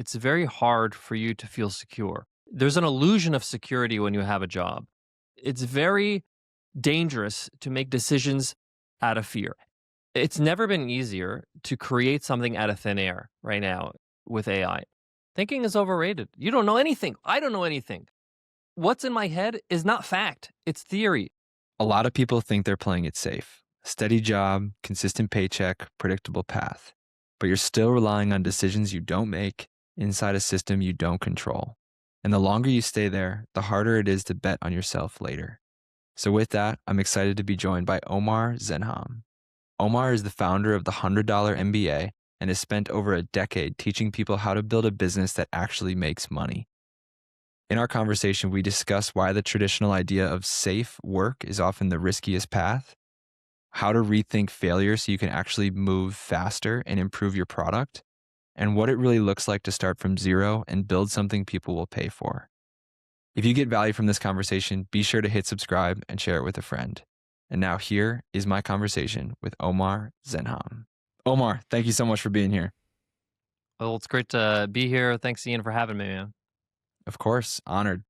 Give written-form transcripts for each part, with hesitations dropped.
it's very hard for you to feel secure. There's an illusion of security when you have a job. It's very dangerous to make decisions out of fear. It's never been easier to create something out of thin air right now with AI. Thinking is overrated. You don't know anything. I don't know anything. What's in my head is not fact, it's theory. A lot of people think they're playing it safe. Steady job, consistent paycheck, predictable path. But you're still relying on decisions you don't make inside a system you don't control. And the longer you stay there, the harder it is to bet on yourself later. So with that, I'm excited to be joined by Omar Zenhom. Omar is the founder of the $100 MBA and has spent over a decade teaching people how to build a business that actually makes money. In our conversation, we discuss why the traditional idea of safe work is often the riskiest path, how to rethink failure so you can actually move faster and improve your product, and what it really looks like to start from zero and build something people will pay for. If you get value from this conversation, be sure to hit subscribe and share it with a friend. And now here is my conversation with Omar Zenhom. Omar, thank you so much for being here. Well, it's great to be here. Thanks, Ian, for having me, man. Of course, honored.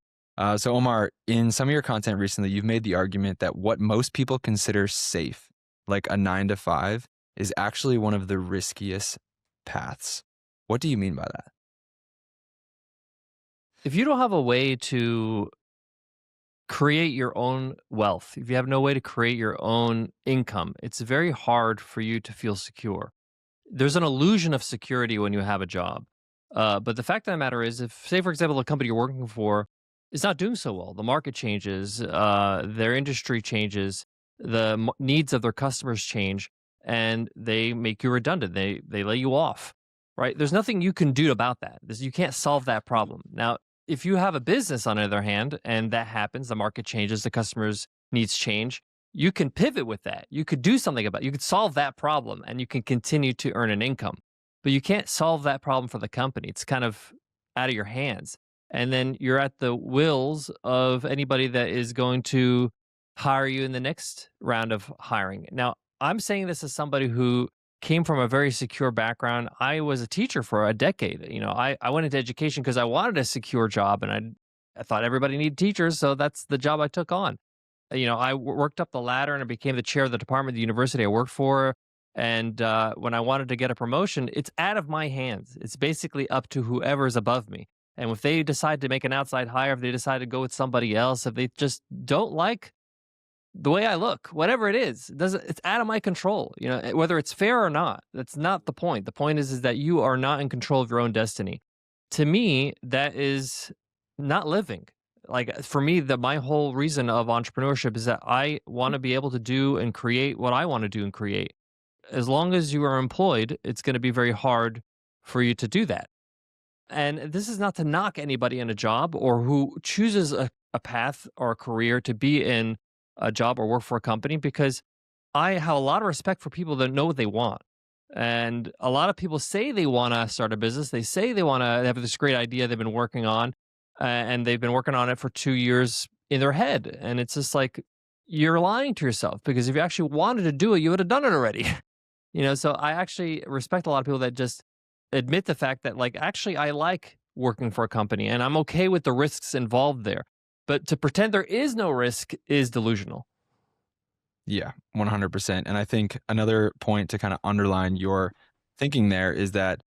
So Omar, in some of your content recently, you've made the argument that what most people consider safe, like a 9 to 5, is actually one of the riskiest paths. What do you mean by that? If you don't have a way to create your own wealth, if you have no way to create your own income, it's very hard for you to feel secure. There's an illusion of security when you have a job. But the fact of the matter is, if, say, for example, the company you're working for is not doing so well, the market changes, their industry changes, the needs of their customers change, and they make you redundant. They lay you off, right? There's nothing you can do about that. You can't solve that problem. Now, if you have a business, on the other hand, and that happens, the market changes, the customers' needs change, you can pivot with that. You could do something about it. You could solve that problem, and you can continue to earn an income. But you can't solve that problem for the company. It's kind of out of your hands. And then you're at the wills of anybody that is going to hire you in the next round of hiring. Now, I'm saying this as somebody who came from a very secure background. I was a teacher for a decade. I went into education because I wanted a secure job, and I thought everybody needed teachers, so that's the job I took on. I worked up the ladder and I became the chair of the department of the university I worked for. And when I wanted to get a promotion, it's out of my hands. It's basically up to whoever's above me. And if they decide to make an outside hire, if they decide to go with somebody else, if they just don't like the way I look, whatever it is, it's out of my control. Whether it's fair or not, that's not the point. The point is that you are not in control of your own destiny. To me, that is not living. Like, for me, my whole reason of entrepreneurship is that I want to be able to do and create what I want to do and create. As long as you are employed, it's going to be very hard for you to do that. And this is not to knock anybody in a job or who chooses a path or a career to be in a job or work for a company, because I have a lot of respect for people that know what they want. And a lot of people say they want to start a business. They say they want to have this great idea they've been working on, and they've been working on it for 2 years in their head. And it's just like, you're lying to yourself, because if you actually wanted to do it, you would have done it already. So I actually respect a lot of people that just admit the fact that, like, actually, I like working for a company and I'm okay with the risks involved there. But to pretend there is no risk is delusional. Yeah, 100%. And I think another point to kind of underline your thinking there is that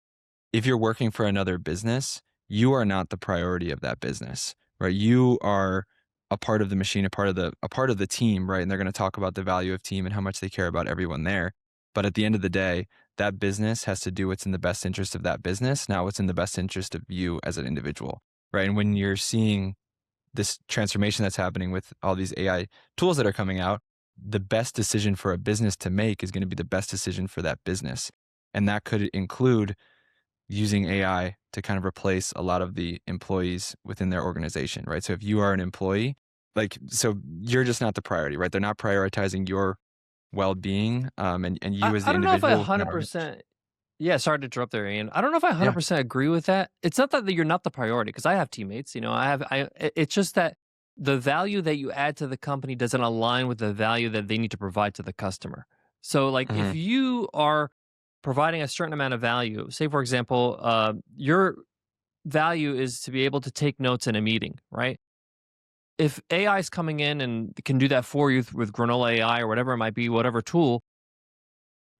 if you're working for another business, you are not the priority of that business, right? You are a part of the machine, a part of the team, right? And they're going to talk about the value of team and how much they care about everyone there. But at the end of the day, that business has to do what's in the best interest of that business, not what's in the best interest of you as an individual, right? And when you're seeing this transformation that's happening with all these AI tools that are coming out, the best decision for a business to make is going to be the best decision for that business. And that could include using AI to kind of replace a lot of the employees within their organization, right? So if you are an employee, so you're just not the priority, right? They're not prioritizing your well-being, and you as the I don't know if I individual. 100%. Yeah, sorry to interrupt there, Ian. I don't know if I 100% agree with that. It's not that you're not the priority, because I have teammates. It's just that the value that you add to the company doesn't align with the value that they need to provide to the customer. So, like, if you are providing a certain amount of value, say, for example, you're value is to be able to take notes in a meeting, right? If AI is coming in and can do that for you with Granola AI or whatever it might be, whatever tool,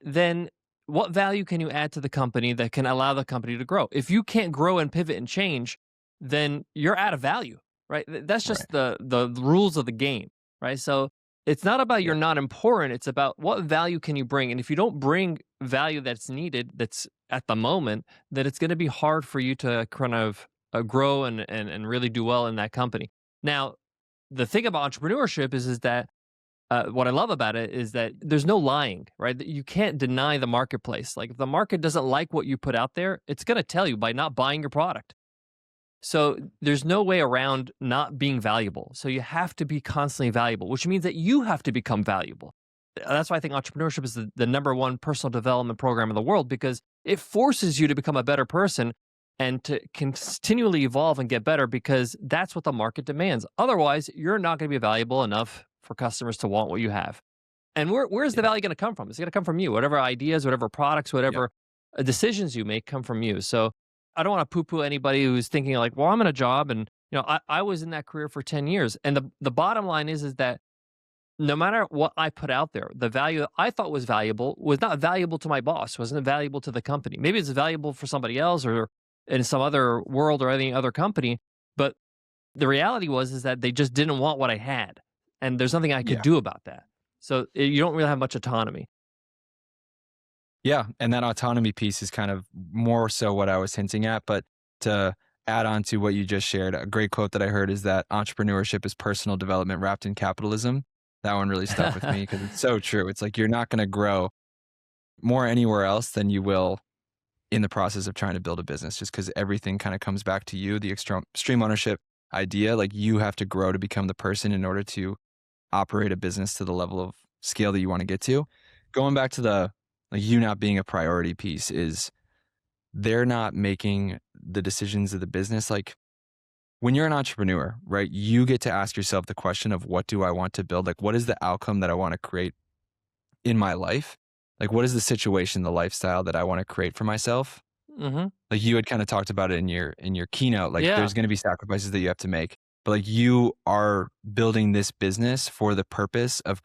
then what value can you add to the company that can allow the company to grow? If you can't grow and pivot and change, then you're out of value, right? That's Right. just the rules of the game, right? So it's not about Yeah. you're not important. It's about what value can you bring, and if you don't bring value that's needed, that's at the moment, then it's going to be hard for you to kind of grow and really do well in that company. Now, the thing about entrepreneurship is that what I love about it is that there's no lying, right? That you can't deny the marketplace. Like if the market doesn't like what you put out there, it's going to tell you by not buying your product. So there's no way around not being valuable. So you have to be constantly valuable, which means that you have to become valuable. That's why I think entrepreneurship is the number one personal development program in the world, because it forces you to become a better person and to continually evolve and get better, because that's what the market demands. Otherwise, you're not going to be valuable enough for customers to want what you have. And where's the Yeah. value going to come from? It's going to come from you. Whatever ideas, whatever products, Yep. whatever decisions you make come from you. So I don't want to poo-poo anybody who's thinking like, well, I'm in a job and I was in that career for 10 years. And the bottom line is that no matter what I put out there, the value that I thought was not valuable to my boss, wasn't valuable to the company. Maybe it's valuable for somebody else or in some other world or any other company, but the reality is that they just didn't want what I had, and there's nothing I could Yeah. do about that. So you don't really have much autonomy. Yeah, and that autonomy piece is kind of more so what I was hinting at. But to add on to what you just shared, a great quote that I heard is that entrepreneurship is personal development wrapped in capitalism. That one really stuck with me because it's so true. It's like you're not going to grow more anywhere else than you will in the process of trying to build a business, just because everything kind of comes back to you. The extreme ownership idea, like you have to grow to become the person in order to operate a business to the level of scale that you want to get to. Going back to the like you not being a priority piece is they're not making the decisions of the business. Like when you're an entrepreneur, right, you get to ask yourself the question of what do I want to build? Like what is the outcome that I want to create in my life? Like what is the situation, the lifestyle that I want to create for myself? Hmm. Like you had kind of talked about it in your keynote, like Yeah. there's going to be sacrifices that you have to make, but like you are building this business for the purpose of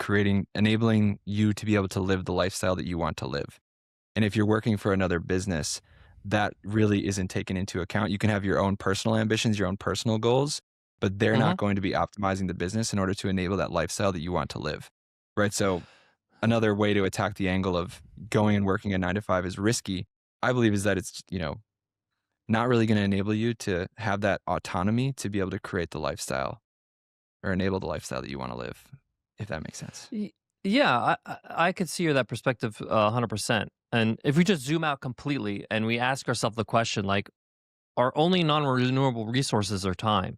enabling you to be able to live the lifestyle that you want to live. And if you're working for another business, that really isn't taken into account. You can have your own personal ambitions, your own personal goals, but they're Hmm. not going to be optimizing the business in order to enable that lifestyle that you want to live. Right. So another way to attack the angle of going and working a 9 to 5 is risky, I believe, is that it's, not really going to enable you to have that autonomy to be able to create the lifestyle or enable the lifestyle that you want to live, if that makes sense. Y- Yeah, I could see that perspective 100%. And if we just zoom out completely and we ask ourselves the question, like, our only non-renewable resources are time.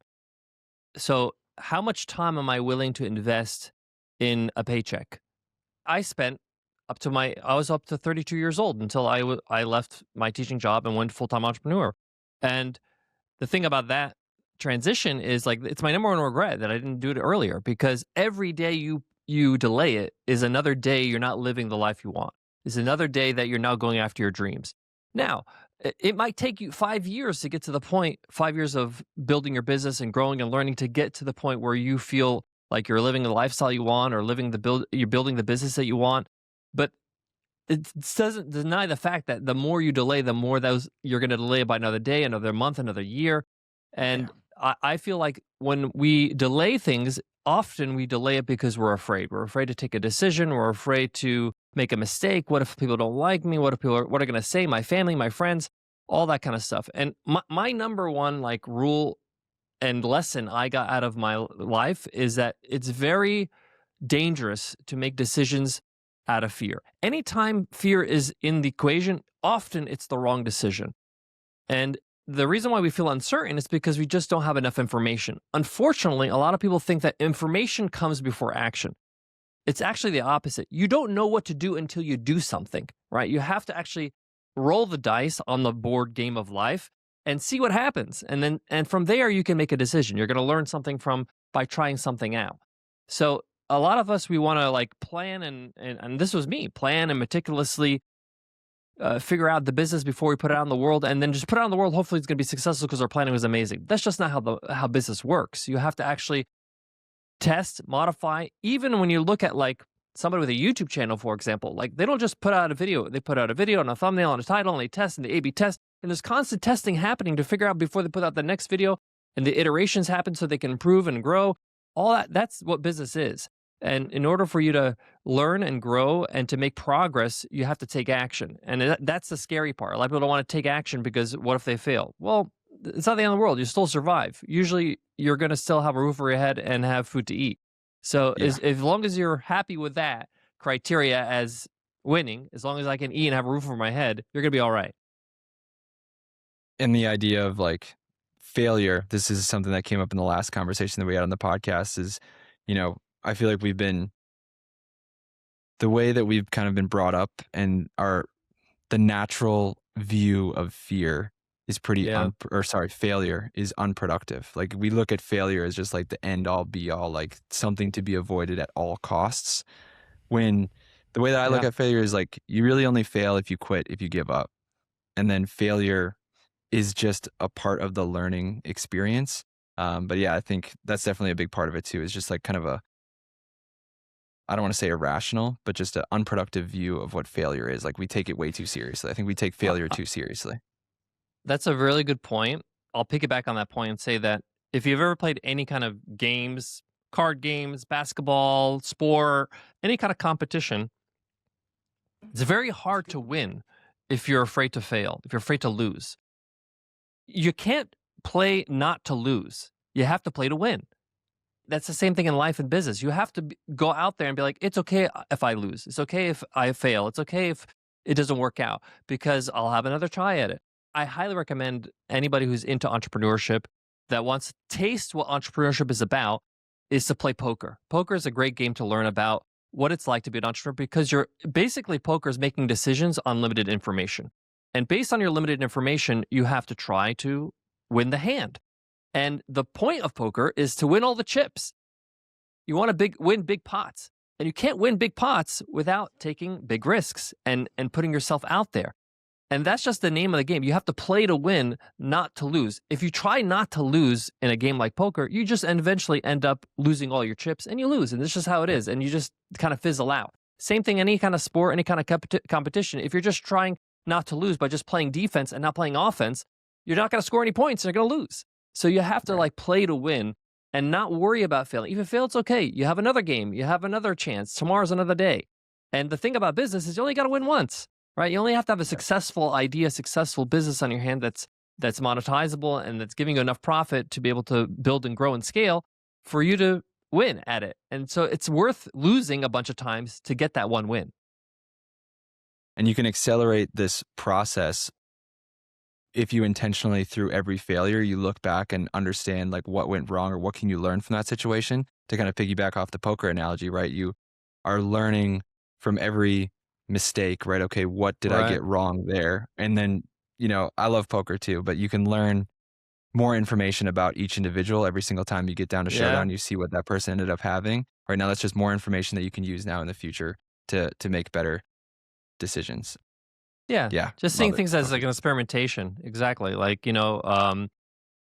So how much time am I willing to invest in a paycheck? I spent I was up to 32 years old until I left my teaching job and went full-time entrepreneur. And the thing about that transition is like it's my number one regret that I didn't do it earlier, because every day you delay it is another day you're not living the life you want. Is another day that you're now going after your dreams. Now, it might take you 5 years to get to the point, 5 years of building your business and growing and learning to get to the point where you feel like you're living the lifestyle you want or you're building the business that you want. But it doesn't deny the fact that the more you delay, the more those you're going to delay it by another day, another month, another year. Yeah. And I feel like when we delay things, often we delay it because we're afraid. We're afraid to take a decision. We're afraid to make a mistake. What if people don't like me? What are going to say? My family, my friends, all that kind of stuff. And my number one like rule and lesson I got out of my life is that it's very dangerous to make decisions out of fear. Anytime fear is in the equation, often it's the wrong decision. And the reason why we feel uncertain is because we just don't have enough information. Unfortunately, a lot of people think that information comes before action. It's actually the opposite. You don't know what to do until you do something, right? You have to actually roll the dice on the board game of life and see what happens. And from there you can make a decision. You're going to learn something from by trying something out. So a lot of us we want to like plan and this was me, plan and meticulously figure out the business before we put it out in the world, and then just put it out in the world. Hopefully, it's going to be successful because our planning was amazing. That's just not how business works. You have to actually test, modify. Even when you look at like somebody with a YouTube channel, for example, like they don't just put out a video. They put out a video and a thumbnail and a title, and they test and they A/B test. And there's constant testing happening to figure out before they put out the next video, and the iterations happen so they can improve and grow. All that's what business is. And in order for you to learn and grow and to make progress, you have to take action. And that's the scary part. A lot of people don't want to take action because what if they fail? Well, it's not the end of the world. You still survive. Usually, you're going to still have a roof over your head and have food to eat. So, Yeah. as long as you're happy with that criteria as winning, as long as I can eat and have a roof over my head, you're going to be all right. And the idea of like failure, this is something that came up in the last conversation that we had on the podcast is, I feel like the way that we've kind of been brought up and the natural view of fear is Yeah. failure is unproductive. Like we look at failure as just like the end all be all, like something to be avoided at all costs. When the way that I look Yeah. at failure is like you really only fail if you quit, if you give up. And then failure is just a part of the learning experience. But yeah, I think that's definitely a big part of it too. Is just like kind of I don't want to say irrational, but just an unproductive view of what failure is. Like we take it way too seriously. I think we take Uh, failure uh, too seriously. that's a really good point. I'll piggyback on that point and say that if you've ever played any kind of games, card games, basketball, sport, any kind of competition, it's very hard to win if you're afraid to fail, if you're afraid to lose. You can't play not to lose. You have to play to win. That's the same thing in life and business. You have to go out there and be like, it's okay if I lose. It's okay if I fail. It's okay if it doesn't work out because I'll have another try at it. I highly recommend anybody who's into entrepreneurship that wants to taste what entrepreneurship is about is to play poker. Poker is a great game to learn about what it's like to be an entrepreneur because you're basically poker is making decisions on limited information. And based on your limited information, you have to try to win the hand. And the point of poker is to win all the chips. You want to win big pots. And you can't win big pots without taking big risks and putting yourself out there. And that's just the name of the game. You have to play to win, not to lose. If you try not to lose in a game like poker, you just eventually end up losing all your chips and you lose. And this is just how it is. And you just kind of fizzle out. Same thing, any kind of sport, any kind of competition. If you're just trying not to lose by just playing defense and not playing offense, you're not going to score any points. You're going to lose. So you have to Right. like play to win and not worry about failing. If you fail, it's okay. You have another game. You have another chance. Tomorrow's another day. And the thing about business is you only got to win once, right? You only have to have a Yeah. successful idea, successful business on your hand that's monetizable and that's giving you enough profit to be able to build and grow and scale for you to win at it. And so it's worth losing a bunch of times to get that one win. And you can accelerate this process if you intentionally, through every failure, you look back and understand like what went wrong or what can you learn from that situation. To kind of piggyback off the poker analogy, right? You are learning from every mistake, right? Okay, what did I Right. get wrong there? And then, I love poker too, but you can learn more information about each individual every single time you get down to Yeah. showdown. You see what that person ended up having. Right now, that's just more information that you can use now in the future to make better decisions. Yeah. Yeah, Just seeing love it. things as Poker. like an experimentation. Exactly. Like,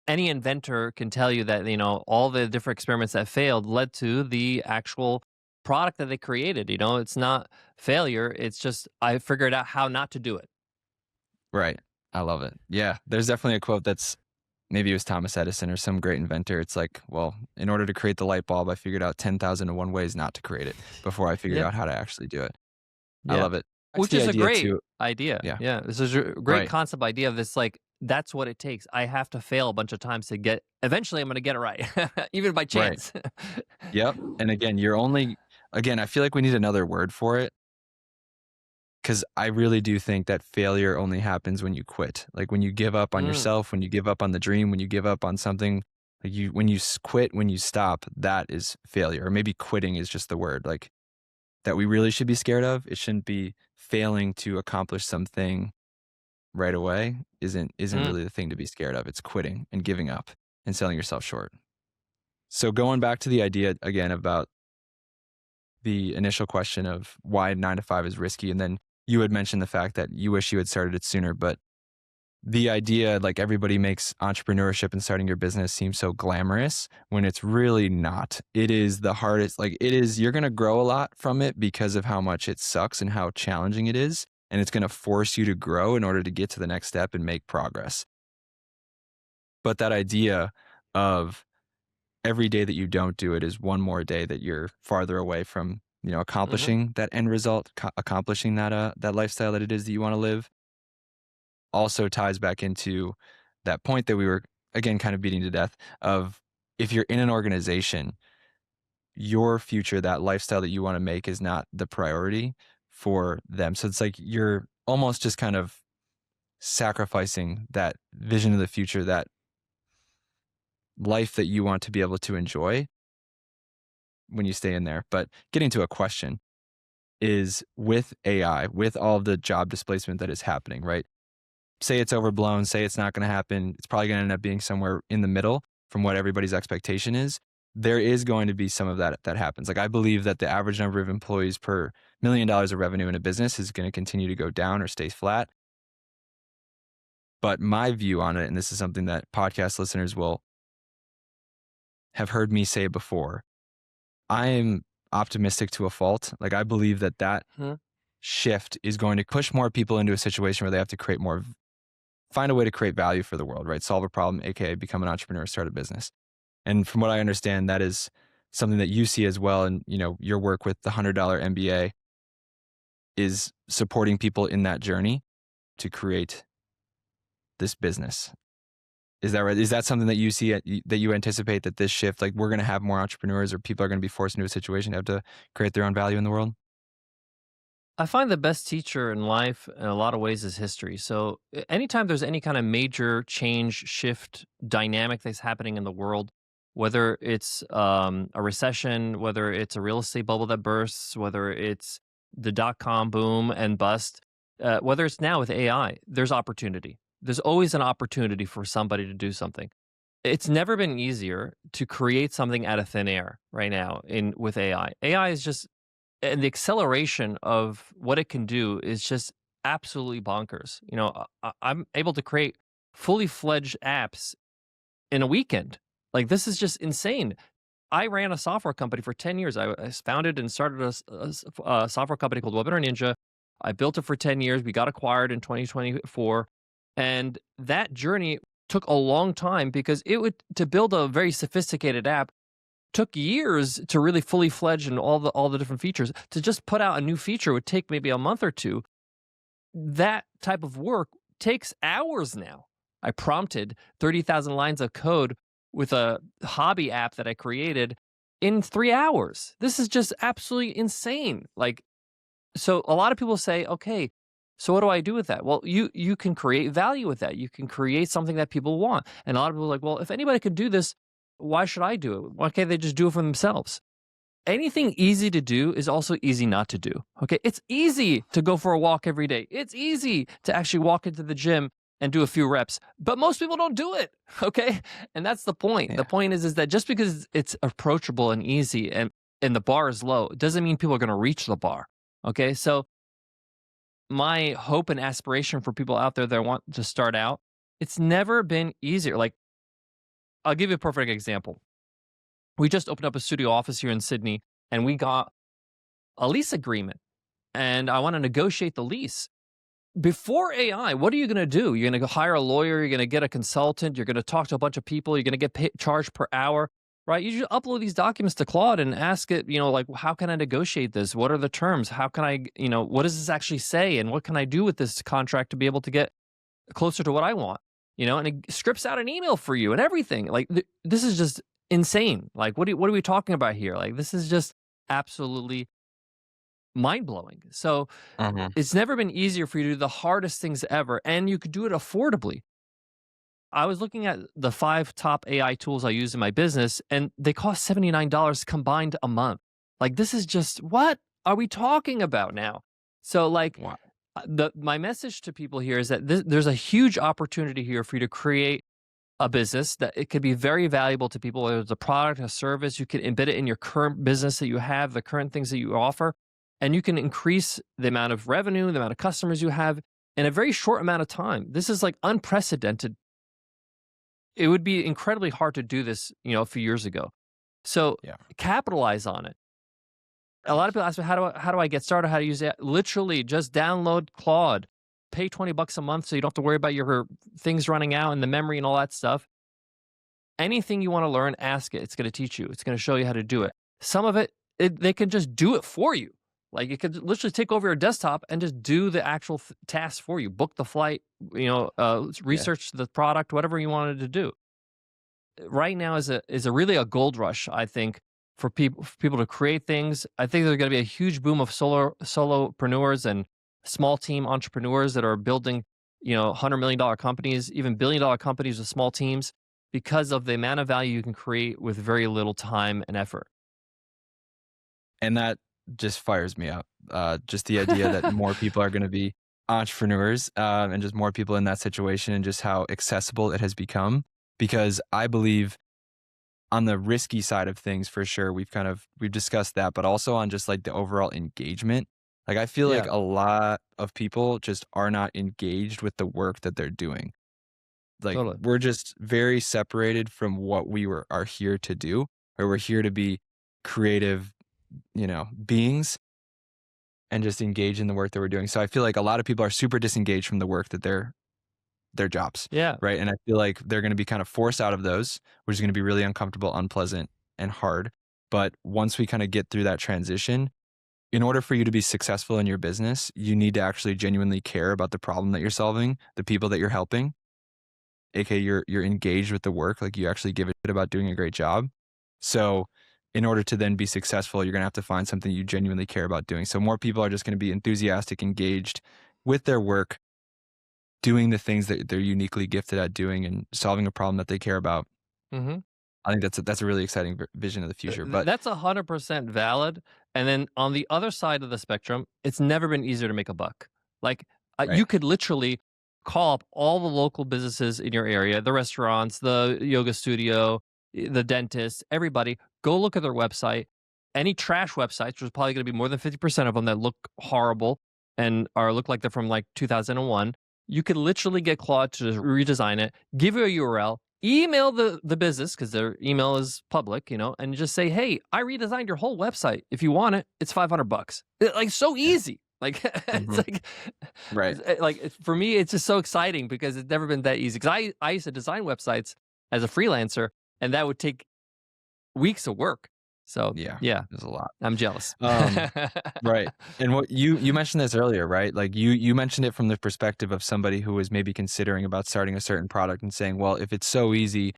any inventor can tell you that, all the different experiments that failed led to the actual product that they created. It's not failure. It's just, I figured out how not to do it. Right. I love it. Yeah, there's definitely a quote that's maybe it was Thomas Edison or some great inventor. It's like, well, in order to create the light bulb, I figured out 10,001 ways not to create it before I figured Yeah. out how to actually do it. I Yeah. love it. Back to Which the is a idea great too. idea. Yeah. Yeah. This is a great Right. concept idea of this. Like, that's what it takes. I have to fail a bunch of times to eventually I'm going to get it right, even by Right. chance. Yep. And again, I feel like we need another word for it because I really do think that failure only happens when you quit. Like when you give up on Mm, yourself, when you give up on the dream, when you give up on something, like when you quit, when you stop, that is failure. Or maybe quitting is just the word. Like that we really should be scared of. It shouldn't be failing to accomplish something right away isn't mm. really the thing to be scared of. It's quitting and giving up and selling yourself short. So going back to the idea again about the initial question of why 9 to 5 is risky and then you had mentioned the fact that you wish you had started it sooner, but the idea, like everybody makes entrepreneurship and starting your business seem so glamorous when it's really not. It is the hardest, like it is, you're going to grow a lot from it because of how much it sucks and how challenging it is. And it's going to force you to grow in order to get to the next step and make progress. But that idea of every day that you don't do it is one more day that you're farther away from, Mhm. accomplishing that end result, accomplishing that lifestyle that it is that you want to live, also ties back into that point that we were again kind of beating to death of, if you're in an organization, your future, that lifestyle that you want to make is not the priority for them. So it's like you're almost just kind of sacrificing that vision of the future, that life that you want to be able to enjoy when you stay in there. But getting to a question is, with AI, with all of the job displacement that is happening, right? Say it's overblown, say it's not going to happen. It's probably going to end up being somewhere in the middle from what everybody's expectation is. There is going to be some of that happens. Like, I believe that the average number of employees per $1 million of revenue in a business is going to continue to go down or stay flat. But my view on it, and this is something that podcast listeners will have heard me say before, I am optimistic to a fault. Like, I believe that Mhm. shift is going to push more people into a situation where they have to find a way to create value for the world, right? Solve a problem, aka become an entrepreneur, start a business. And from what I understand, that is something that you see as well. And your work with the $100 MBA is supporting people in that journey to create this business. Is that right? Is that something that you see that you anticipate, that this shift, like we're going to have more entrepreneurs or people are going to be forced into a situation to have to create their own value in the world? I find the best teacher in life in a lot of ways is history. So, anytime there's any kind of major change, shift, dynamic that's happening in the world, whether it's a recession, whether it's a real estate bubble that bursts, whether it's the dot com boom and bust, whether it's now with AI, there's opportunity. There's always an opportunity for somebody to do something. It's never been easier to create something out of thin air right now in with AI. AI is just, and the acceleration of what it can do is just absolutely bonkers. I'm able to create fully fledged apps in a weekend. Like, this is just insane. I ran a software company for 10 years. I founded and started a software company called Webinar Ninja. I built it for 10 years. We got acquired in 2024. And that journey took a long time because to build a very sophisticated app took years to really fully fledge and all the different features. To just put out a new feature would take maybe a month or two. That type of work takes hours now. I prompted 30,000 lines of code with a hobby app that I created in 3 hours. This is just absolutely insane. Like, so a lot of people say, "Okay, so what do I do with that?" Well, you can create value with that. You can create something that people want. And a lot of people are like, "Well, if anybody could do this, why should I do it? Why can't they just do it for themselves?" Anything easy to do is also easy not to do. Okay? It's easy to go for a walk every day. It's easy to actually walk into the gym and do a few reps, but most people don't do it. Okay? And that's the point. The Yeah. point is that just because it's approachable and easy and the bar is low, doesn't mean people are going to reach the bar. Okay? So my hope and aspiration for people out there that want to start out, it's never been easier. Like, I'll give you a perfect example. We just opened up a studio office here in Sydney and we got a lease agreement, and I want to negotiate the lease. Before AI, what are you going to do? You're going to hire a lawyer, you're going to get a consultant, you're going to talk to a bunch of people, you're going to get charged per hour, right? You just upload these documents to Claude and ask it, like, how can I negotiate this? What are the terms? How can I, what does this actually say? And what can I do with this contract to be able to get closer to what I want? And it scripts out an email for you and everything. Like, this is just insane. Like, what are we talking about here? Like, this is just absolutely mind blowing. So Uh-huh. it's never been easier for you to do the hardest things ever, and you could do it affordably. I was looking at the 5 top AI tools I use in my business, and they cost $79 combined a month. Like, this is just, what are we talking about now? So, like, Wow. my message to people here is that there's a huge opportunity here for you to create a business that it could be very valuable to people, whether it's a product, a service. You can embed it in your current business that you have, the current things that you offer. and you can increase the amount of revenue, the amount of customers you have in a very short amount of time. This is like unprecedented. It would be incredibly hard to do this, a few years ago. So Yeah. capitalize on it. A lot of people ask me, how do I get started? How to use it? Literally, just download Claude, pay $20 a month so you don't have to worry about your things running out and the memory and all that stuff. Anything you want to learn, ask it. It's going to teach you. It's going to show you how to do it. Some of it, they can just do it for you. Like it could literally take over your desktop and just do the actual tasks for you. Book the flight, Yeah. research the product, whatever you wanted to do. Right now is a really a gold rush, I think, for people to create things. I think there's going to be a huge boom of solopreneurs and small team entrepreneurs that are building, $100 million companies, even $1 billion companies with small teams, because of the amount of value you can create with very little time and effort. And that just fires me up. Just the idea that more people are going to be entrepreneurs, and just more people in that situation, and just how accessible it has become. Because I believe on the risky side of things, for sure, we've discussed that, but also on just like the overall engagement. Like I feel like Yeah, a lot of people just are not engaged with the work that they're doing. Like totally. we're just very separated from what are here to do, or we're here to be creative, beings, and just engage in the work that we're doing. So I feel like a lot of people are super disengaged from the work that their jobs, Yeah. right? And I feel like they're going to be kind of forced out of those, which is going to be really uncomfortable, unpleasant, and hard. But once we kind of get through that transition, in order for you to be successful in your business, you need to actually genuinely care about the problem that you're solving, the people that you're helping, aka you're engaged with the work, like you actually give a shit about doing a great job. So in order to then be successful, you're going to have to find something you genuinely care about doing. So more people are just going to be enthusiastic, engaged with their work, doing the things that they're uniquely gifted at doing and solving a problem that they care about. hmm I think that's a really exciting vision of the future. But That's 100% valid. And then on the other side of the spectrum, it's never been easier to make a buck. Like right, you could literally call up all the local businesses in your area, the restaurants, the yoga studio, the dentist, everybody. Go look at their website. Any trash websites, there's probably going to be more than 50% of them that look horrible and look like they're from like 2001. You could literally get Claude to just redesign it, give you a URL, email the business because their email is public, and just say, "Hey, I redesigned your whole website. If you want it, it's $500." Like so yeah, easy. Like it's hmm, like, right, for me, it's just so exciting because it's never been that easy. Because I used to design websites as a freelancer, and that would take weeks of work. So yeah, yeah, there's a lot. I'm jealous. Um, right, and what you mentioned this earlier, right? Like you mentioned it from the perspective of somebody who was maybe considering about starting a certain product and saying, well, if it's so easy,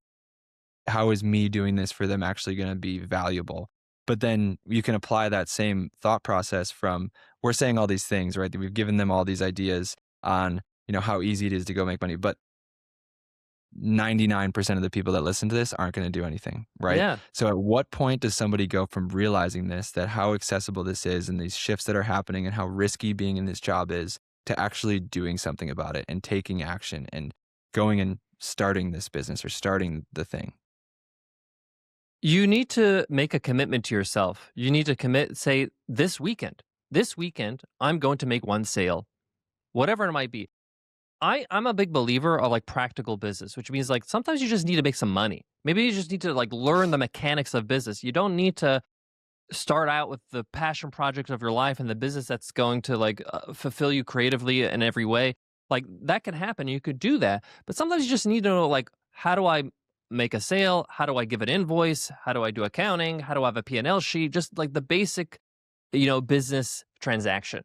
how is me doing this for them actually going to be valuable? But then you can apply that same thought process from we're saying all these things, right? That we've given them all these ideas on, how easy it is to go make money. But 99% of the people that listen to this aren't going to do anything, right? Yeah. So at what point does somebody go from realizing this, that how accessible this is and these shifts that are happening and how risky being in this job is, to actually doing something about it and taking action and going and starting this business or starting the thing? You need to make a commitment to yourself. You need to say, this weekend, I'm going to make one sale, whatever it might be. I'm a big believer of like practical business, which means like sometimes you just need to make some money. Maybe you just need to like learn the mechanics of business. You don't need to start out with the passion project of your life and the business that's going to like fulfill you creatively in every way. Like that can happen. You could do that, but sometimes you just need to know like, how do I make a sale? How do I give an invoice? How do I do accounting? How do I have a P&L sheet? Just like the basic, business transaction.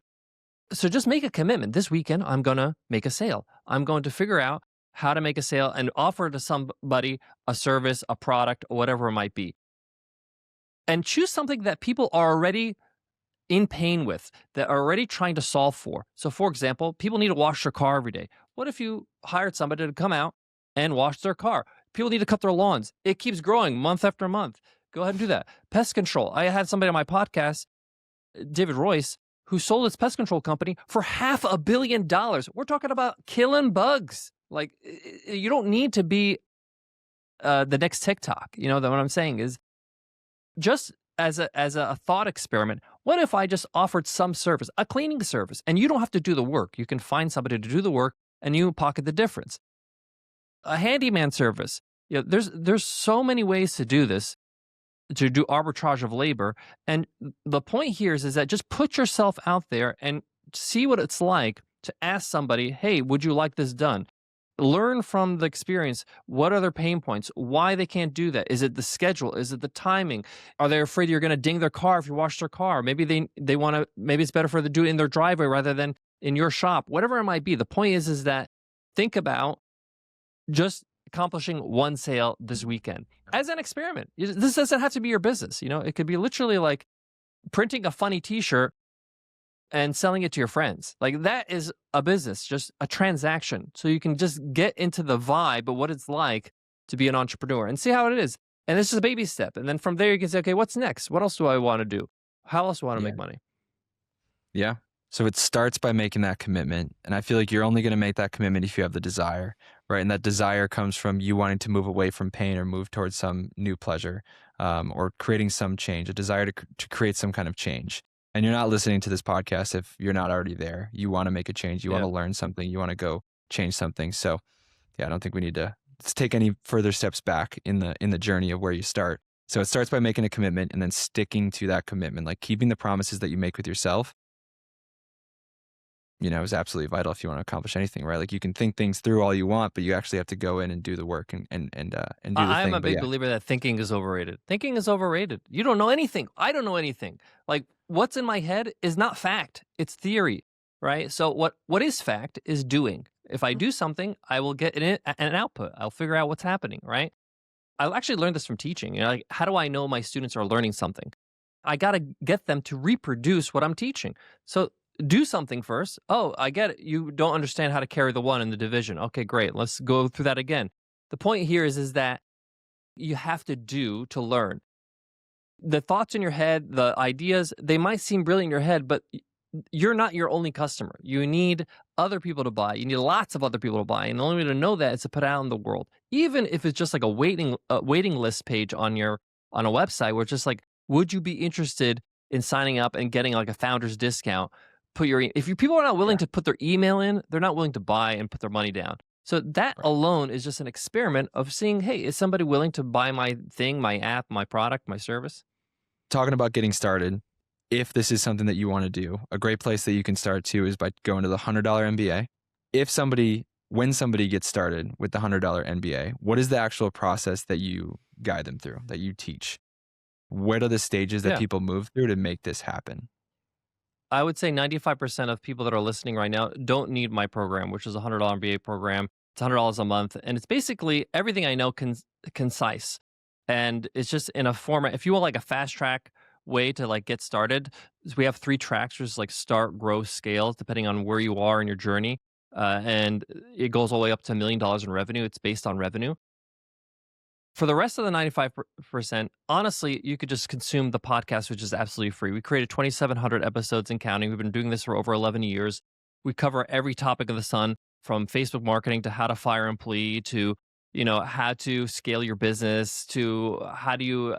So just make a commitment. This weekend, I'm going to make a sale. I'm going to figure out how to make a sale and offer to somebody a service, a product, or whatever it might be. And choose something that people are already in pain with, that are already trying to solve for. So, for example, people need to wash their car every day. What if you hired somebody to come out and wash their car? People need to cut their lawns. It keeps growing month after month. Go ahead and do that. Pest control. I had somebody on my podcast, David Royce, who sold his pest control company for $500 million. We're talking about killing bugs. Like, you don't need to be the next TikTok. What I'm saying is, just as a thought experiment, What if I just offered some service, a cleaning service, and you don't have to do the work? You can find somebody to do the work and you pocket the difference. A handyman service. There's so many ways to do this, to do arbitrage of labor. And the point here is that just put yourself out there and see what it's like to ask somebody, hey, would you like this done? Learn from the experience. What are their pain points? Why they can't do that? Is it the schedule? Is it the timing? Are they afraid you're going to ding their car if you wash their car? Maybe they want to, maybe it's better for them to do it in their driveway rather than in your shop. Whatever it might be. The point is that think about just accomplishing one sale this weekend as an experiment. This doesn't have to be your business. It could be literally like printing a funny t-shirt and selling it to your friends. Like that is a business, just a transaction. So you can just get into the vibe of what it's like to be an entrepreneur and see how it is. And this is a baby step. And then from there you can say, okay, what's next? What else do I want to do? How else do I want to Yeah. make money? Yeah. So it starts by making that commitment. And I feel like you're only going to make that commitment if you have the desire, right? And that desire comes from you wanting to move away from pain or move towards some new pleasure, or creating some change, a desire to create some kind of change. And you're not listening to this podcast if you're not already there. You want to make a change. You want to learn something. You want to go change something. So yeah, I don't think we need to take any further steps back in the journey of where you start. So it starts by making a commitment and then sticking to that commitment, like keeping the promises that you make with yourself, is absolutely vital if you want to accomplish anything, right? Like you can think things through all you want, but you actually have to go in and do the work and do the I'm thing. a But big yeah, believer that thinking is overrated. Thinking is overrated. You don't know anything. I don't know anything. Like what's in my head is not fact. It's theory, right? So what is fact is doing. If I do something, I will get an output. I'll figure out what's happening, right? I actually learned this from teaching. Like how do I know my students are learning something? I got to get them to reproduce what I'm teaching. So do something first. Oh, I get it. You don't understand how to carry the one in the division. Okay, great. Let's go through that again. The point here is that you have to do to learn. The thoughts in your head, the ideas, they might seem brilliant in your head, but you're not your only customer. You need other people to buy. You need lots of other people to buy. And the only way to know that is to put it out in the world. Even if it's just like a waiting list page on a website where it's just like, would you be interested in signing up and getting like a founder's discount? People are not willing to put their email in, they're not willing to buy and put their money down. So that alone is just an experiment of seeing, hey, is somebody willing to buy my thing, my app, my product, my service? talking about getting started, if this is something that you want to do, a great place that you can start too is by going to the $100 MBA. When somebody gets started with the $100 MBA, what is the actual process that you guide them through, that you teach? What are the stages that Yeah. people move through to make this happen? I would say 95% of people that are listening right now don't need my program, which is a $100 MBA program. It's $100 a month. And it's basically everything I know concise. And it's just in a format. If you want like a fast track way to like get started, we have 3 tracks, just like start, grow, scale, depending on where you are in your journey. And it goes all the way up to $1 million in revenue. It's based on revenue. For the rest of the 95%, honestly, you could just consume the podcast, which is absolutely free. We created 2,700 episodes and counting. We've been doing this for over 11 years. We cover every topic of the sun, from Facebook marketing to how to fire an employee to, how to scale your business to how do you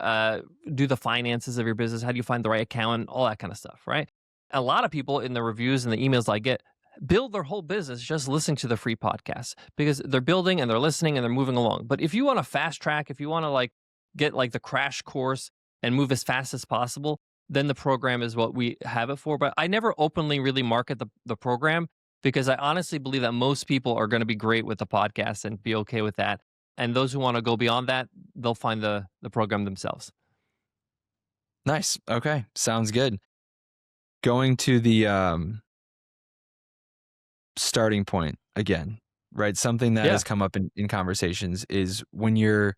do the finances of your business? How do you find the right accountant? All that kind of stuff, right? A lot of people in the reviews and the emails I get build their whole business just listening to the free podcast because they're building and they're listening and they're moving along. But if you want to fast track, if you want to like get like the crash course and move as fast as possible, then the program is what we have it for. But I never openly really market the program because I honestly believe that most people are going to be great with the podcast and be okay with that. And those who want to go beyond that, they'll find the program themselves. Nice. Okay. Sounds good. Going to the starting point again, right? Something that has come up in conversations is when I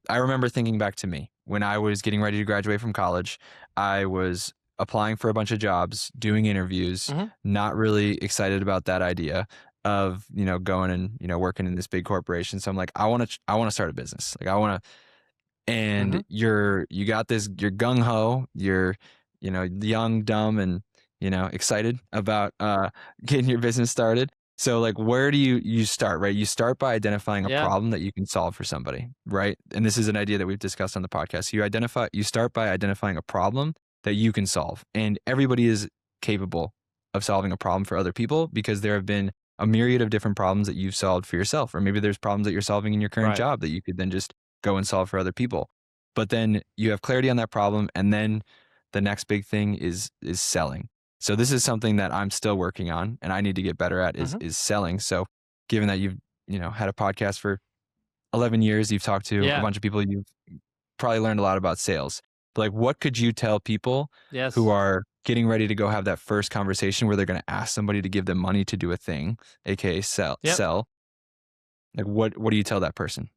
remember thinking back to me when I was getting ready to graduate from college. I was applying for a bunch of jobs, doing interviews, not really excited about that idea of, going and, working in this big corporation. So I'm like, I want to start a business. Like I want to, and you're gung ho, you're, young, dumb, and, excited about getting your business started. So like, where do you start, right? You start by identifying a problem that you can solve for somebody, right? And this is an idea that we've discussed on the podcast. You start by identifying a problem that you can solve. And everybody is capable of solving a problem for other people because there have been a myriad of different problems that you've solved for yourself. Or maybe there's problems that you're solving in your current Right. job that you could then just go and solve for other people. But then you have clarity on that problem. And then the next big thing is selling. So this is something that I'm still working on and I need to get better at Hmm. is selling. So given that you've, had a podcast for 11 years, you've talked to a Yeah. bunch of people, you've probably learned a lot about sales. But like, what could you tell people who Yes. are getting ready to go have that first conversation where they're going to ask somebody to give them money to do a thing, aka sell? Yep. Like, what do you tell that person?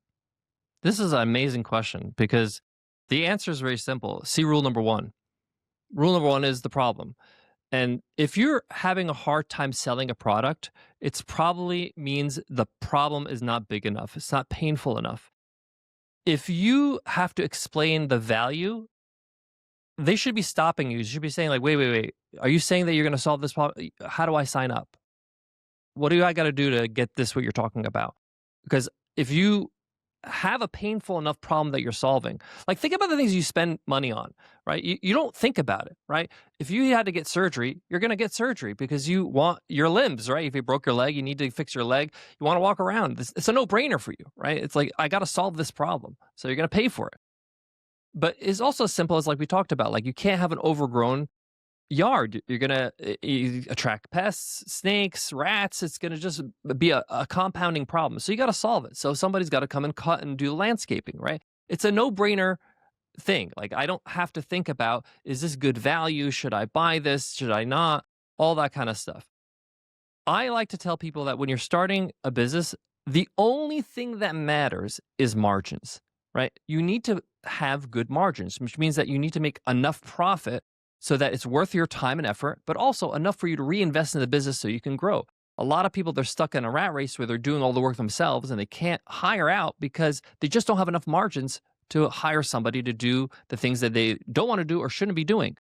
This is an amazing question because the answer is very simple. See rule number one. Rule number one is the problem. And if you're having a hard time selling a product, it's probably means the problem is not big enough. It's not painful enough. If you have to explain the value, they should be stopping you. You should be saying, like, wait, wait, wait. Are you saying that you're going to solve this problem? How do I sign up? What do I got to do to get this what you're talking about? Because if you have a painful enough problem that you're solving, like think about the things you spend money on, right? You don't think about it, right? If you had to get surgery, you're going to get surgery because you want your limbs, right? If you broke your leg, you need to fix your leg. You want to walk around. It's a no brainer for you, right? It's like, I got to solve this problem. So you're going to pay for it. But it's also as simple as like we talked about, like you can't have an overgrown yard. You're gonna attract pests, snakes, rats. It's gonna just be a compounding problem. So you got to solve it. So somebody's got to come and cut and do the landscaping, right? It's a no-brainer thing. Like I don't have to think about, is this good value? Should I buy this? Should I not? All that kind of stuff. I like to tell people that when you're starting a business, the only thing that matters is margins, right? You need to have good margins, which means that you need to make enough profit so that it's worth your time and effort, but also enough for you to reinvest in the business so you can grow. A lot of people, they're stuck in a rat race where they're doing all the work themselves and they can't hire out because they just don't have enough margins to hire somebody to do the things that they don't want to do or shouldn't be doing.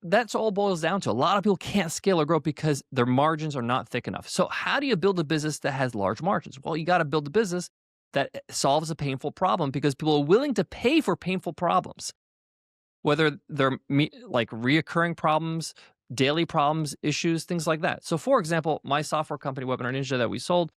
That's all it boils down to. A lot of people can't scale or grow because their margins are not thick enough. So how do you build a business that has large margins? Well, you got to build a business that solves a painful problem because people are willing to pay for painful problems, whether they're like reoccurring problems, daily problems, issues, things like that. So for example, my software company, Webinar Ninja, that we sold,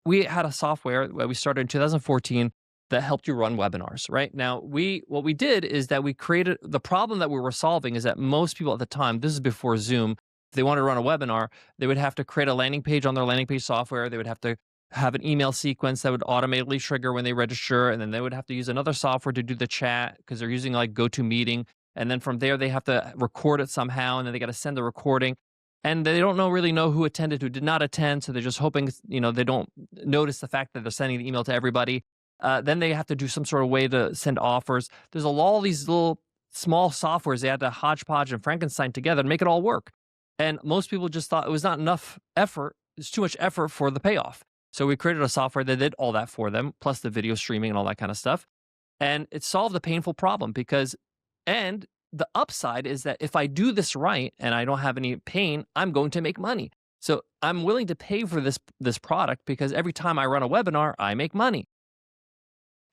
we had a software that we started in 2014 that helped you run webinars, right? Now, what we did is that we created the problem that we were solving is that most people at the time, this is before Zoom, if they wanted to run a webinar, they would have to create a landing page on their landing page software. They would have to have an email sequence that would automatically trigger when they register, and then they would have to use another software to do the chat because they're using like GoToMeeting. And then from there, they have to record it somehow, and then they got to send the recording. And they don't really know who attended, who did not attend. So they're just hoping, they don't notice the fact that they're sending the email to everybody. Then they have to do some sort of way to send offers. There's all these little small softwares they had to hodgepodge and Frankenstein together to make it all work. And most people just thought it was not enough effort. It's too much effort for the payoff. So we created a software that did all that for them, plus the video streaming and all that kind of stuff. And it solved a painful problem and the upside is that if I do this right and I don't have any pain, I'm going to make money. So I'm willing to pay for this product because every time I run a webinar, I make money.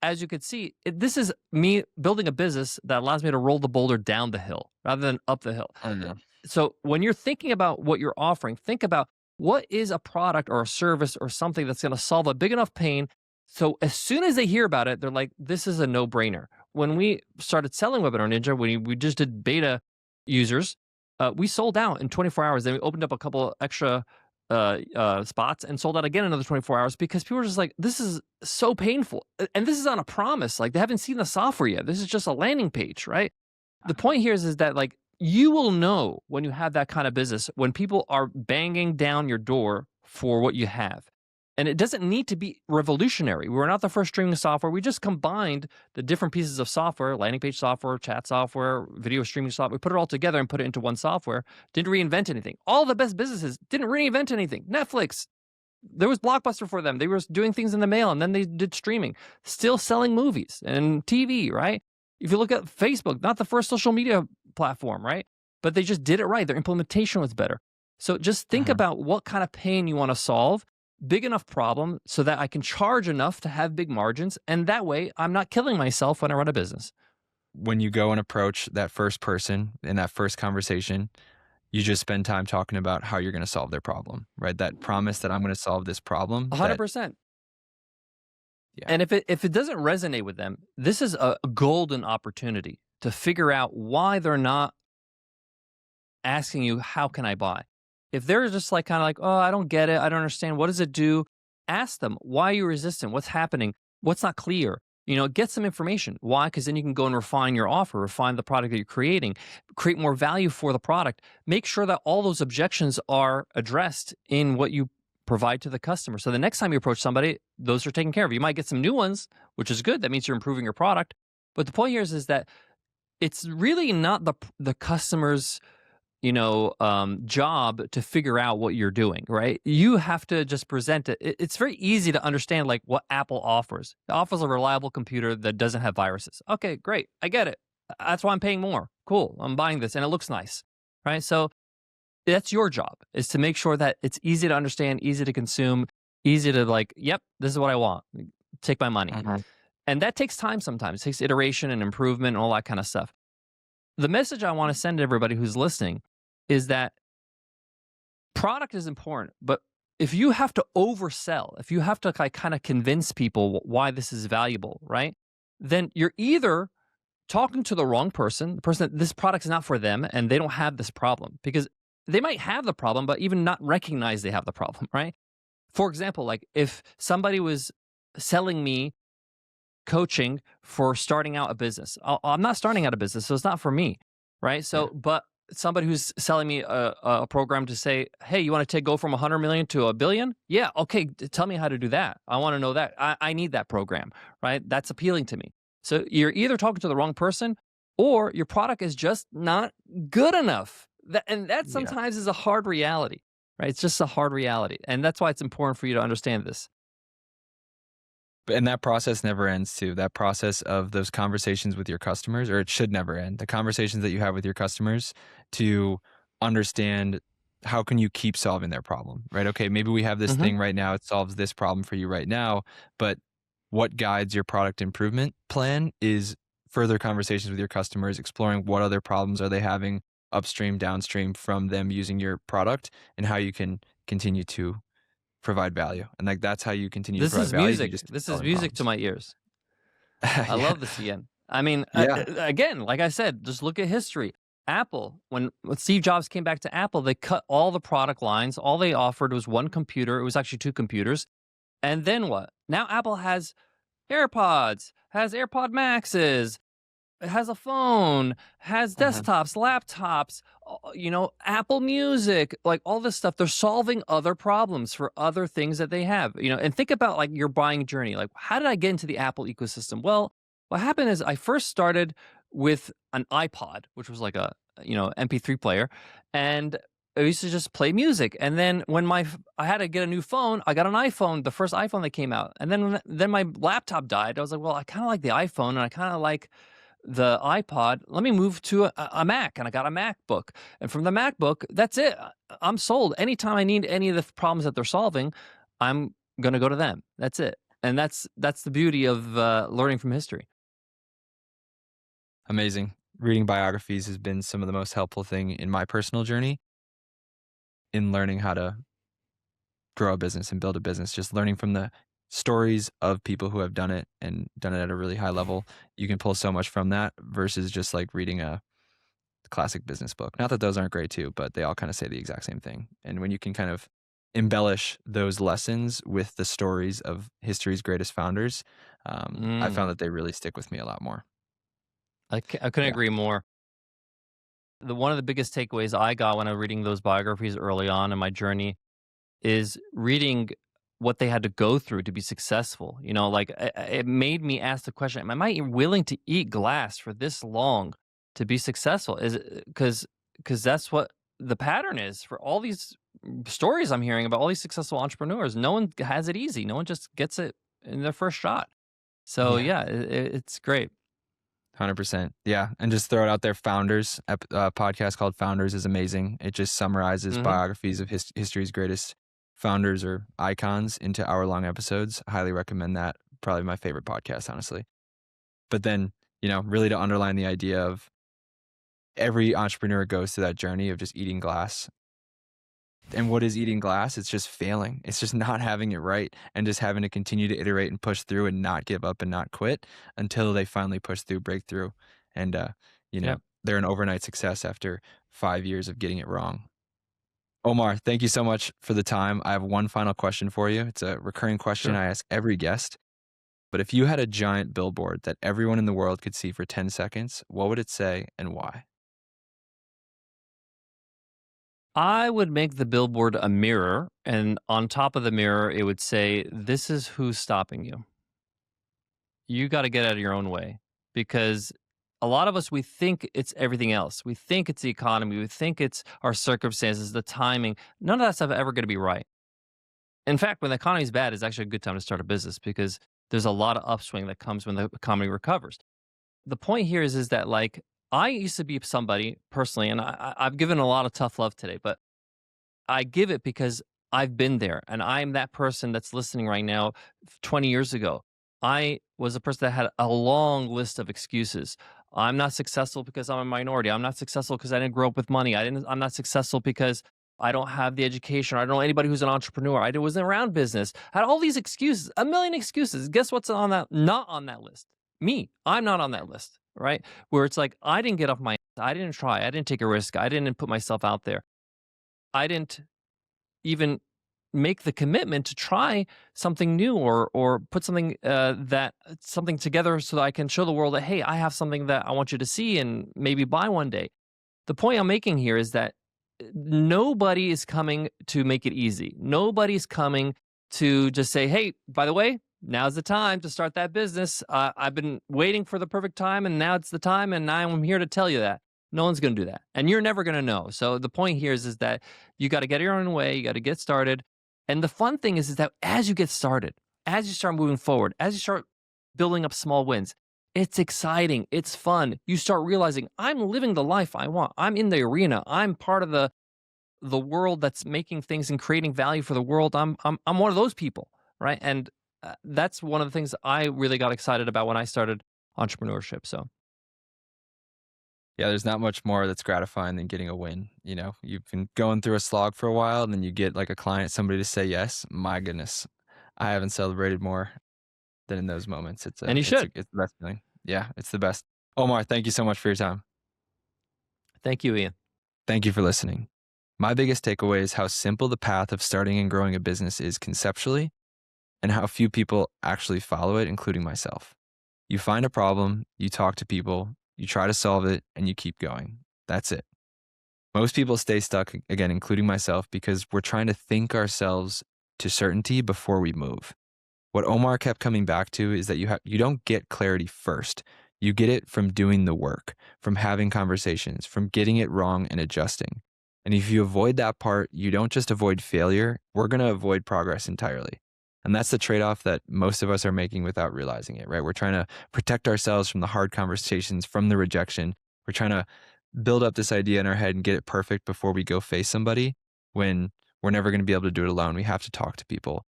As you can see, this is me building a business that allows me to roll the boulder down the hill rather than up the hill. I know. So when you're thinking about what you're offering, think about what is a product or a service or something that's going to solve a big enough pain. So as soon as they hear about it, they're like, this is a no-brainer. When we started selling Webinar Ninja, when we just did beta users, we sold out in 24 hours. Then we opened up a couple extra spots and sold out again another 24 hours because people were just like, this is so painful. And this is on a promise. Like they haven't seen the software yet. This is just a landing page, right? The point here is that like you will know when you have that kind of business, when people are banging down your door for what you have. And it doesn't need to be revolutionary. We're not the first streaming software. We just combined the different pieces of software, landing page software, chat software, video streaming software. We put it all together and put it into one software. Didn't reinvent anything. All the best businesses didn't reinvent anything. Netflix, there was Blockbuster for them. They were doing things in the mail and then they did streaming, still selling movies and TV, right? If you look at Facebook, not the first social media platform, right? But they just did it right. Their implementation was better. So just think about what kind of pain you want to solve. Big enough problem so that I can charge enough to have big margins. And that way I'm not killing myself when I run a business. when you go and approach that first person in that first conversation, you just spend time talking about how you're going to solve their problem, right? That promise that I'm going to solve this problem that, 100%. yeah. And if it doesn't resonate with them, this is a golden opportunity to figure out why they're not asking you, "How can I buy?" If they're just like kind of like, "Oh, I don't get it. I don't understand. What does it do?" Ask them, "Why are you resistant? What's happening? What's not clear?" Get some information. Why? Because then you can go and refine your offer, refine the product that you're creating, create more value for the product. Make sure that all those objections are addressed in what you provide to the customer. So the next time you approach somebody, those are taken care of. You might get some new ones, which is good. That means you're improving your product. But the point here is that it's really not the customer's job to figure out what you're doing, right? You have to just present it. It's very easy to understand like what Apple offers. It offers a reliable computer that doesn't have viruses. Okay, great. I get it. That's why I'm paying more. Cool. I'm buying this and it looks nice, right? So that's your job, is to make sure that it's easy to understand, easy to consume, easy to like, yep, this is what I want. Take my money. Mhm. And that takes time sometimes. It takes iteration and improvement and all that kind of stuff. The message I want to send to everybody who's listening is that product is important, but if you have to oversell, if you have to like kind of convince people why this is valuable, right? Then you're either talking to the wrong person, the person that this product is not for them and they don't have this problem, because they might have the problem, but even not recognize they have the problem, right? For example, like if somebody was selling me coaching for starting out a business. I'm not starting out a business, so it's not for me, right? Yeah. So, but somebody who's selling me a program to say, hey, you want to go from 100 million to a billion? Yeah, okay, tell me how to do that. I want to know that. I need that program, right? That's appealing to me. So you're either talking to the wrong person or your product is just not good enough. And that Yeah. sometimes is a hard reality, right? It's just a hard reality. And that's why it's important for you to understand this. And that process never ends too. That process of those conversations with your customers, or it should never end. The conversations that you have with your customers to understand how can you keep solving their problem, right? Okay, maybe we have this Hmm. thing right now. It solves this problem for you right now, but what guides your product improvement plan is further conversations with your customers, exploring what other problems are they having upstream, downstream from them using your product, and how you can continue to provide value. And like that's how you continue to This provide is value. You music. just keep This is solving music to problems. my ears. I Yeah. love the CN. I mean, Yeah. again, like I said, just look at history. Apple, when Steve Jobs came back to Apple, they cut all the product lines. All they offered was one computer. It was actually two computers. And then what? Now Apple has AirPods, has AirPod Maxes, it has a phone, has Mhm. desktops, laptops, Apple Music, like all this stuff. They're solving other problems for other things that they have, and think about like your buying journey. Like, how did I get into the Apple ecosystem? Well, what happened is I first started with an iPod, which was like a, MP3 player. And I used to just play music. And then when I had to get a new phone, I got an iPhone, the first iPhone that came out. And then my laptop died. I was like, well, I kind of like the iPhone and I kind of like the iPod. Let me move to a Mac, and I got a MacBook. And from the MacBook, that's it. I'm sold. Anytime I need any of the problems that they're solving, I'm going to go to them. That's it. And that's the beauty of learning from history. Amazing. Reading biographies has been some of the most helpful thing in my personal journey in learning how to grow a business and build a business. Just learning from the stories of people who have done it and done it at a really high level. You can pull so much from that versus just like reading a classic business book. Not that those aren't great too, but they all kind of say the exact same thing. And when you can kind of embellish those lessons with the stories of history's greatest founders, I Mm, found that they really stick with me a lot more. I couldn't Yeah. agree more. One of the biggest takeaways I got when I was reading those biographies early on in my journey is reading what they had to go through to be successful. Like it made me ask the question: am I willing to eat glass for this long to be successful? Is it because that's what the pattern is for all these stories I'm hearing about all these successful entrepreneurs. No one has it easy. No one just gets it in their first shot. So Yeah. yeah, it's great. 100%. Yeah. And just throw it out there. Founders, podcast called Founders is amazing. It just summarizes Hmm. biographies of history's greatest founders or icons into hour long episodes. Highly recommend that. Probably my favorite podcast, honestly. But then really to underline the idea of every entrepreneur goes through that journey of just eating glass. And what is eating glass? It's just failing. It's just not having it right and just having to continue to iterate and push through and not give up and not quit until they finally push through, break through. And, Yeah, they're an overnight success after 5 years of getting it wrong. Omar, thank you so much for the time. I have one final question for you. It's a recurring question sure. I ask every guest. But if you had a giant billboard that everyone in the world could see for 10 seconds, what would it say and why? I would make the billboard a mirror, and on top of the mirror, it would say, "This is who's stopping you. You got to get out of your own way." Because a lot of us, we think it's everything else. We think it's the economy. We think it's our circumstances, the timing. None of that stuff ever going to be right. In fact, when the economy is bad, it's actually a good time to start a business because there's a lot of upswing that comes when the economy recovers. The point here is that like I used to be somebody personally, and I've given a lot of tough love today, but I give it because I've been there and I'm that person that's listening right now. 20 years ago, I was a person that had a long list of excuses. I'm not successful because I'm a minority. I'm not successful because I didn't grow up with money. I'm not successful because I don't have the education. I don't know anybody who's an entrepreneur. I wasn't around business. I had all these excuses, a million excuses. Guess what's on that? Not on that list. Me. I'm not on that list, right? Where it's like I didn't get off my I didn't try. I didn't take a risk. I didn't put myself out there. I didn't even make the commitment to try something new or put something that something together so that I can show the world that hey, I have something that I want you to see and maybe buy one day. The point I'm making here is that nobody is coming to make it easy. Nobody's coming to just say, "Hey, by the way, now's the time to start that business. I've been waiting for the perfect time, and now it's the time, and I'm here to tell you that." No one's going to do that, and you're never going to know. So the point here is that you got to get your own way. You got to get started, and the fun thing is that as you get started, as you start moving forward, as you start building up small wins, it's exciting. It's fun. You start realizing I'm living the life I want. I'm in the arena. I'm part of the world that's making things and creating value for the world. I'm one of those people, right? And that's one of the things I really got excited about when I started entrepreneurship. So, Yeah, there's not much more that's gratifying than getting a win. You've been going through a slog for a while, and then you get like a client, somebody to say yes. My goodness, I haven't celebrated more than in those moments. and you should. It's the best feeling. Yeah, it's the best. Omar, thank you so much for your time. Thank you, Ian. Thank you for listening. My biggest takeaway is how simple the path of starting and growing a business is conceptually, and how few people actually follow it, including myself. You find a problem, you talk to people, you try to solve it, and you keep going. That's it. Most people stay stuck, again, including myself, because we're trying to think ourselves to certainty before we move. What Omar kept coming back to is that you don't get clarity first. You get it from doing the work, from having conversations, from getting it wrong and adjusting. And if you avoid that part, you don't just avoid failure, we're going to avoid progress entirely. And that's the trade-off that most of us are making without realizing it, right? We're trying to protect ourselves from the hard conversations, from the rejection. We're trying to build up this idea in our head and get it perfect before we go face somebody when we're never going to be able to do it alone. We have to talk to people.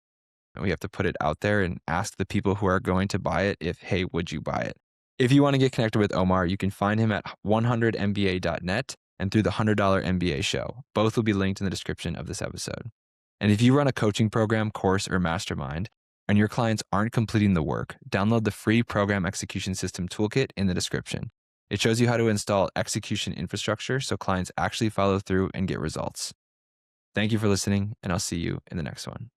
And we have to put it out there and ask the people who are going to buy it if, hey, would you buy it? If you want to get connected with Omar, you can find him at 100mba.net and through the $100 MBA show. Both will be linked in the description of this episode. And if you run a coaching program, course, or mastermind, and your clients aren't completing the work, download the free program execution system toolkit in the description. It shows you how to install execution infrastructure so clients actually follow through and get results. Thank you for listening, and I'll see you in the next one.